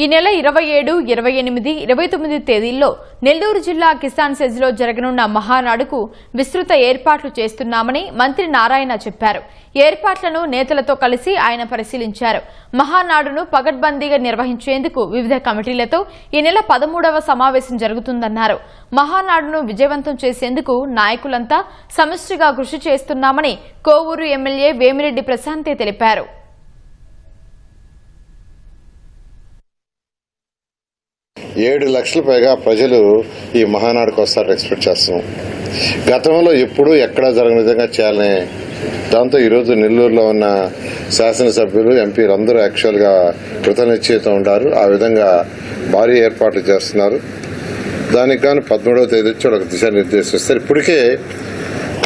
ఈ నెల 27, 28, 29 తేదీల్లో నెల్లూరు జిల్లా కిసాన్ సెజ్లో జరగనున్న మహానాడుకు విస్తృత ఏర్పాట్లు చేస్తున్నామని మంత్రి నారాయణ చెప్పారు. ఏర్పాట్లను నేతలతో కలిసి ఆయన పరిశీలించారు. మహానాడును పగడ్బందీగా నిర్వహించేందుకు వివిధ కమిటీలతో ఈ నెల 13వ సమావేశం జరుగుతుందన్నారు. మహానాడును విజయవంతం చేసేందుకు నాయకులంతా సమిష్టిగా కృషి చేస్తున్నామని కోవూరు ఎమ్మెల్యే వేమిరెడ్డి ప్రశాంతే తెలిపారు. 7 లక్షల పైగా ప్రజలు ఈ మహానాడుకు వస్తారని ఎక్స్పెక్ట్ చేస్తున్నాం. గతంలో ఎప్పుడూ ఎక్కడా జరగని విధంగా చేయాలనే దాంతో ఈరోజు నెల్లూరులో ఉన్న శాసనసభ్యులు, ఎంపీలు అందరూ యాక్చువల్గా కృతనిశ్చయితో ఉంటారు. ఆ విధంగా భారీ ఏర్పాట్లు చేస్తున్నారు. దానికి కానీ 13వ తేదీ వచ్చి వాళ్ళకి దిశానిర్దేశిస్తారు. ఇప్పటికే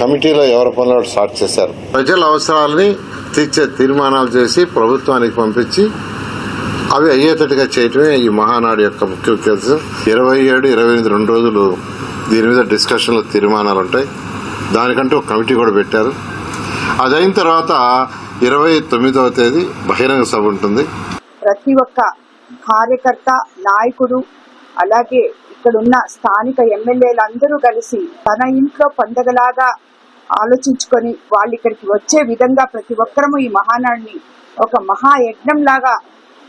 కమిటీలో ఎవరి పనులు స్టార్ట్ చేశారు. ప్రజల అవసరాలని తీర్చే తీర్మానాలు చేసి ప్రభుత్వానికి పంపించి అవి అయ్యేటట్టుగా చేయటమే ఈ మహానాడు యొక్క ముఖ్య ఉద్దేశం. 27, 28 2 రోజులు దీని మీద డిస్కషన్లు, తీర్మానాలు ఉంటాయి. దానికంటూ ఒక కమిటీ కూడా పెట్టారు. అది అయిన తర్వాత 29వ తేదీ బహిరంగ సభ ఉంటుంది. ప్రతి ఒక్క కార్యకర్త, నాయకుడు, అలాగే ఇక్కడున్న స్థానిక ఎమ్మెల్యేలందరూ కలిసి తన ఇంట్లో పండగలాగా ఆలోచించుకొని వాళ్ళు ఇక్కడికి వచ్చే విధంగా ప్రతి ఒక్కరము ఈ మహానాడిని ఒక మహాయజ్ఞం లాగా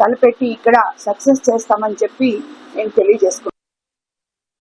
తలపెట్టి ఇక్కడ సక్సెస్ చేస్తామని చెప్పి నేను తెలియజేసుకున్నాను.